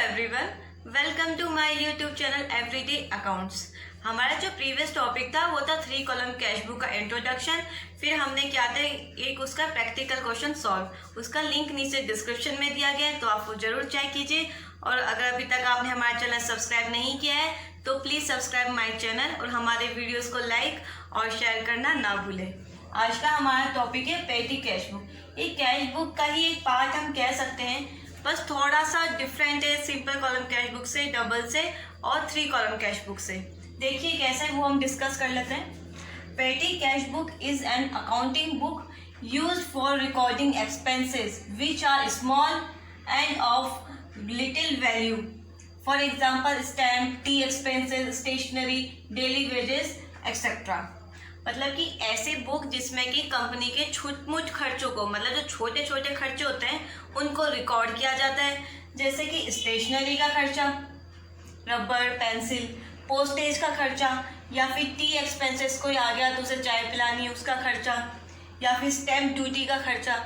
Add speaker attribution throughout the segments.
Speaker 1: Everyone, welcome to my YouTube channel everyday accounts. हमारा जो previous topic था वो था 3 कॉलम कैश बुक का इंट्रोडक्शन। फिर हमने क्या था एक उसका प्रैक्टिकल क्वेश्चन सॉल्व। उसका लिंक नीचे डिस्क्रिप्शन में दिया गया है, तो आप वो जरूर चेक कीजिए। और अगर अभी तक आपने हमारा चैनल सब्सक्राइब नहीं किया है तो प्लीज़ सब्सक्राइब माय चैनल और हमारे वीडियोज़ को लाइक और शेयर करना ना भूलें। आज का हमारा टॉपिक है पेटी कैश बुक। ये कैश बुक का ही एक पार्ट हम कह सकते हैं, बस थोड़ा सा डिफरेंट है सिंपल कॉलम कैश बुक से, डबल से और 3 कॉलम कैश बुक से। देखिए कैसा है वो हम डिस्कस कर लेते हैं। Petty cash book is an accounting book used for recording expenses which are small and of little value. For example stamp, tea expenses, stationery, daily wages etcetera. मतलब कि ऐसे बुक जिसमें कि कंपनी के छुटमुट खर्चों को, मतलब जो छोटे छोटे खर्चे होते हैं उनको रिकॉर्ड किया जाता है। जैसे कि स्टेशनरी का खर्चा, रबर, पेंसिल, पोस्टेज का खर्चा, या फिर टी एक्सपेंसेस कोई आ गया तो उसे चाय पिलानी है उसका खर्चा, या फिर स्टैम्प ड्यूटी का खर्चा।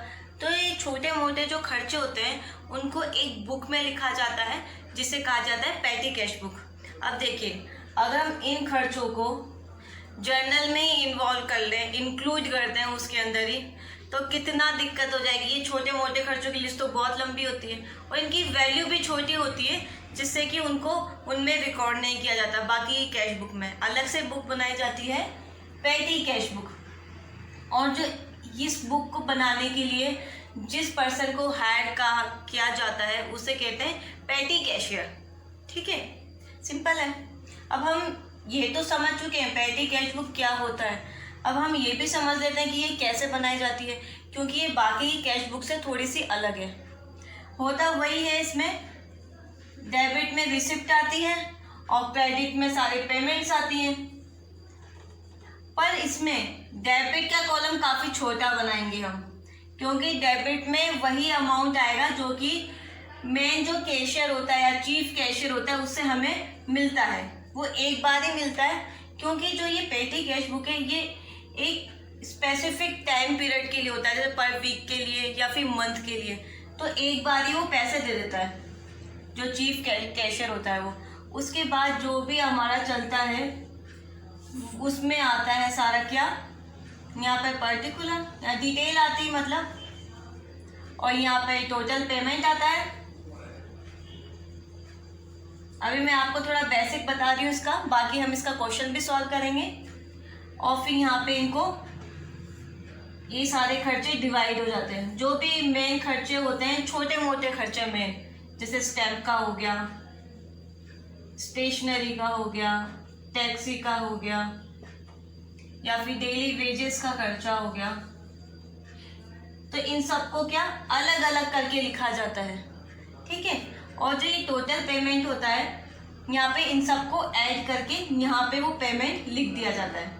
Speaker 1: तो ये छोटे मोटे जो खर्चे होते हैं उनको एक बुक में लिखा जाता है जिसे कहा जाता है पेटी कैश बुक। अब देखिए, अगर हम इन खर्चों को जर्नल में ही इन्वॉल्व कर लें, इंक्लूड कर दें उसके अंदर ही, तो कितना दिक्कत हो जाएगी। ये छोटे मोटे खर्चों की लिस्ट तो बहुत लंबी होती है और इनकी वैल्यू भी छोटी होती है, जिससे कि उनको उनमें रिकॉर्ड नहीं किया जाता। बाकी कैश बुक में अलग से बुक बनाई जाती है पेटी कैश बुक। और जो इस बुक को बनाने के लिए जिस पर्सन को हायर किया जाता है उसे कहते हैं पेटी कैशियर। ठीक है, सिंपल है। अब हम ये तो समझ चुके हैं पेटी कैश बुक क्या होता है। अब हम ये भी समझ लेते हैं कि ये कैसे बनाई जाती है, क्योंकि ये बाकी कैश बुक से थोड़ी सी अलग है। होता वही है, इसमें डेबिट में रिसिप्ट आती है और क्रेडिट में सारी पेमेंट्स आती हैं। पर इसमें डेबिट का कॉलम काफ़ी छोटा बनाएंगे हम, क्योंकि डेबिट में वही अमाउंट आएगा जो कि मेन जो कैशियर होता है या चीफ कैशियर होता है उससे हमें मिलता है। वो एक बार ही मिलता है, क्योंकि जो ये पेटी कैश बुक है ये एक स्पेसिफिक टाइम पीरियड के लिए होता है, जैसे पर वीक के लिए या फिर मंथ के लिए। तो एक बार ही वो पैसे दे देता है जो चीफ कैशियर होता है वो। उसके बाद जो भी हमारा चलता है उसमें आता है सारा क्या, यहाँ पे पर्टिकुलर या डिटेल आती है मतलब, और यहाँ पे टोटल पेमेंट आता है। अभी मैं आपको थोड़ा बेसिक बता रही हूँ इसका, बाकी हम इसका क्वेश्चन भी सॉल्व करेंगे। और फिर यहाँ पे इनको ये सारे खर्चे डिवाइड हो जाते हैं। जो भी मेन खर्चे होते हैं, छोटे मोटे खर्चे मेन, जैसे स्टैम्प का हो गया, स्टेशनरी का हो गया, टैक्सी का हो गया, या फिर डेली वेजेस का खर्चा हो गया, तो इन सबको क्या अलग अलग करके लिखा जाता है। ठीक है, और जो ये टोटल पेमेंट होता है यहाँ पे इन सबको ऐड करके यहाँ पे वो पेमेंट लिख दिया जाता है।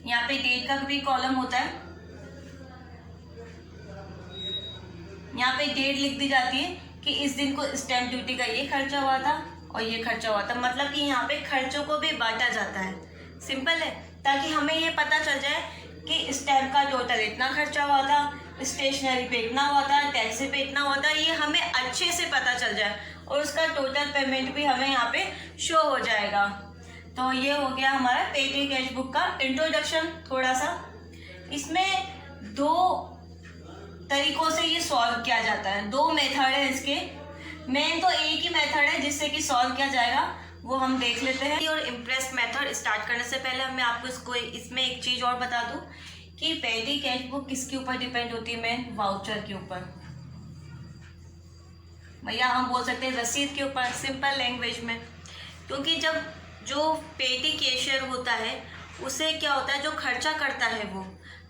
Speaker 1: यहाँ पे डेट का भी कॉलम होता है, यहाँ पे डेट लिख दी जाती है कि इस दिन को स्टैम्प ड्यूटी का ये खर्चा हुआ था और ये खर्चा हुआ था। मतलब कि यहाँ पे खर्चों को भी बांटा जाता है। सिंपल है, ताकि हमें ये पता चल जाए कि स्टैम्प का टोटल इतना खर्चा हुआ था, स्टेशनरी पे इतना हुआ था, टैक्सी पे इतना हुआ था, ये हमें अच्छे से पता चल जाए और उसका टोटल पेमेंट भी हमें यहाँ पे शो हो जाएगा। तो ये हो गया हमारा पेटी कैश बुक का इंट्रोडक्शन थोड़ा सा। इसमें 2 तरीकों से ये सॉल्व किया जाता है, 2 मेथड है इसके। मेन तो एक ही मेथड है जिससे कि सॉल्व किया जाएगा, वो हम देख लेते हैं। और इम्प्रेस मेथड स्टार्ट करने से पहले मैं आपको इसमें एक चीज़ और बता दूं कि पेटी कैश बुक किसके ऊपर डिपेंड होती है, मेन वाउचर के ऊपर, भैया हम बोल सकते हैं रसीद के ऊपर, सिंपल लैंग्वेज में। क्योंकि जब जो पेटी कैशियर होता है उसे क्या होता है, जो खर्चा करता है वो,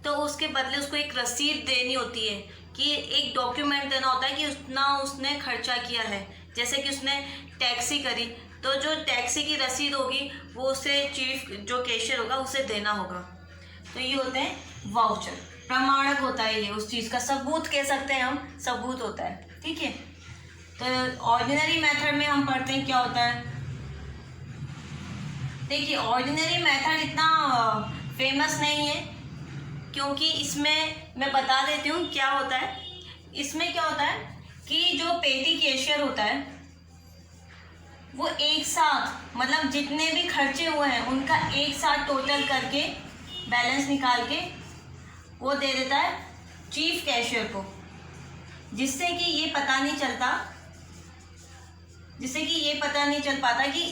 Speaker 1: तो उसके बदले उसको एक रसीद देनी होती है, कि एक डॉक्यूमेंट देना होता है कि उतना उसने खर्चा किया है। जैसे कि उसने टैक्सी करी तो जो टैक्सी की रसीद होगी वो उसे चीफ जो कैशियर होगा उसे देना होगा। तो ये होते हैं वाउचर, प्रमाणक होता है ये उस चीज़ का, सबूत कह सकते हैं हम, सबूत होता है। ठीक है, तो ऑर्डिनरी मेथड में हम पढ़ते हैं क्या होता है। देखिए ऑर्डिनरी मेथड इतना फेमस नहीं है, क्योंकि इसमें मैं बता देती हूँ क्या होता है। इसमें क्या होता है कि जो पेटी कैशियर होता है वो एक साथ, मतलब जितने भी खर्चे हुए हैं उनका एक साथ टोटल करके बैलेंस निकाल के वो दे देता है चीफ कैशियर को, जिससे कि ये पता नहीं चल पाता कि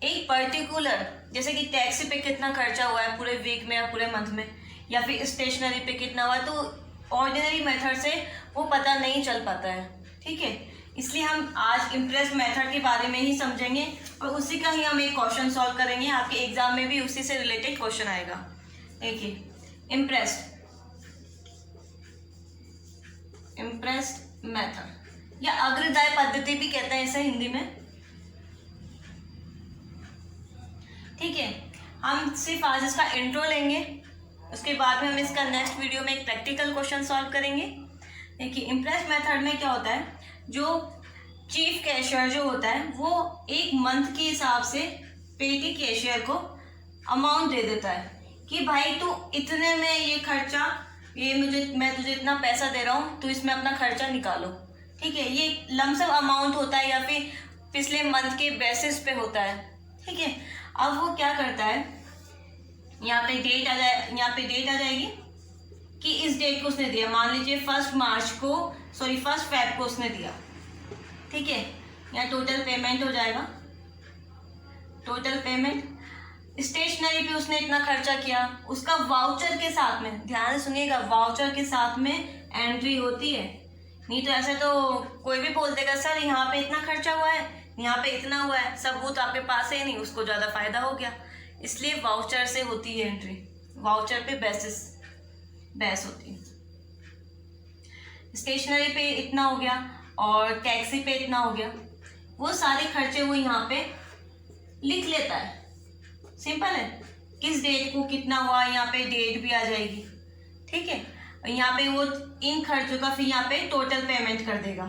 Speaker 1: एक पर्टिकुलर, जैसे कि टैक्सी पे कितना खर्चा हुआ है पूरे वीक में या पूरे मंथ में, या फिर स्टेशनरी पे कितना हुआ है, तो ऑर्डिनरी मेथड से वो पता नहीं चल पाता है। ठीक है, इसलिए हम आज इम्प्रेस्ड मेथड के बारे में ही समझेंगे और उसी का ही हम एक क्वेश्चन सॉल्व करेंगे। आपके एग्जाम में भी उसी से रिलेटेड क्वेश्चन आएगा। देखिए, इम्प्रेस्ड मेथड या अग्रदाय पद्धति भी कहते हैं इसे हिंदी में। ठीक है, हम सिर्फ आज इसका इंट्रो लेंगे, उसके बाद में हम इसका नेक्स्ट वीडियो में एक प्रैक्टिकल क्वेश्चन सॉल्व करेंगे। देखिए, इम्प्रेस्ड मेथड में क्या होता है, जो चीफ कैशियर जो होता है वो एक मंथ के हिसाब से पेटी कैशियर को अमाउंट दे देता है कि भाई तू इतने में ये खर्चा, मैं तुझे इतना पैसा दे रहा हूँ, तो इसमें अपना खर्चा निकालो। ठीक है, ये लमसम अमाउंट होता है या फिर पिछले मंथ के बेसिस पे होता है। ठीक है, अब वो क्या करता है, यहाँ पे डेट आ जाएगी कि इस डेट को उसने दिया, मान लीजिए 1 फेब को उसने दिया। ठीक है, यहाँ टोटल पेमेंट हो जाएगा, टोटल पेमेंट। स्टेशनरी पे उसने इतना खर्चा किया, उसका वाउचर के साथ में, ध्यान से सुनिएगा, वाउचर के साथ में एंट्री होती है। नहीं तो ऐसे तो कोई भी बोल देगा सर यहाँ पे इतना खर्चा हुआ है, यहाँ पे इतना हुआ है, सबूत आपके पास है नहीं, उसको ज़्यादा फायदा हो गया। इसलिए वाउचर से होती है एंट्री, वाउचर पे बहस होती है। स्टेशनरी पे इतना हो गया और टैक्सी पे इतना हो गया, वो सारे खर्चे वो यहाँ पे लिख लेता है। सिंपल है, किस डेट को कितना हुआ, यहाँ पे डेट भी आ जाएगी। ठीक है, यहाँ पे वो इन खर्चों का फिर यहाँ पे टोटल पेमेंट कर देगा,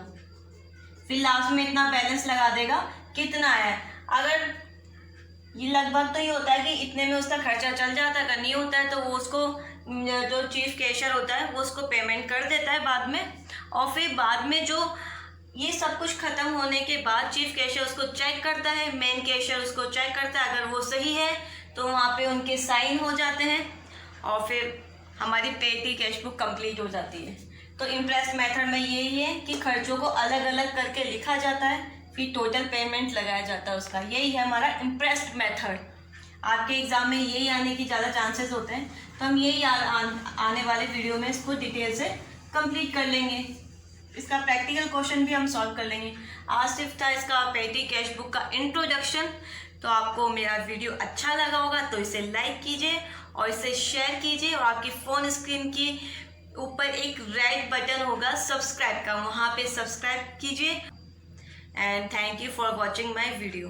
Speaker 1: फिर लास्ट में इतना बैलेंस लगा देगा कितना है। अगर ये लगभग तो ये होता है कि इतने में उसका खर्चा चल जाता है, अगर नहीं होता है तो वो उसको, जो चीफ कैशियर होता है वो उसको पेमेंट कर देता है बाद में। और फिर बाद में जो ये सब कुछ खत्म होने के बाद चीफ कैशियर उसको चेक करता है, मेन कैशियर उसको चेक करता है, अगर वो सही है तो वहाँ पे उनके साइन हो जाते हैं और फिर हमारी पेटी कैश बुक कंप्लीट हो जाती है। तो इम्प्रेस्ड मेथड में यही है कि खर्चों को अलग अलग करके लिखा जाता है, फिर टोटल पेमेंट लगाया जाता है उसका। यही है हमारा इम्प्रेस्ड मेथड। आपके एग्जाम में यही आने की ज़्यादा चांसेस होते हैं, तो हम यही आने वाले वीडियो में इसको डिटेल से कंप्लीट कर लेंगे। इसका प्रैक्टिकल क्वेश्चन भी हम सॉल्व कर लेंगे। आज सिर्फ था इसका पेटी कैश बुक का इंट्रोडक्शन। तो आपको मेरा वीडियो अच्छा लगा होगा तो इसे लाइक कीजिए और इसे शेयर कीजिए, और आपकी फ़ोन स्क्रीन की ऊपर एक रेड बटन होगा सब्सक्राइब का, वहाँ पे सब्सक्राइब कीजिए। And thank you for watching my video.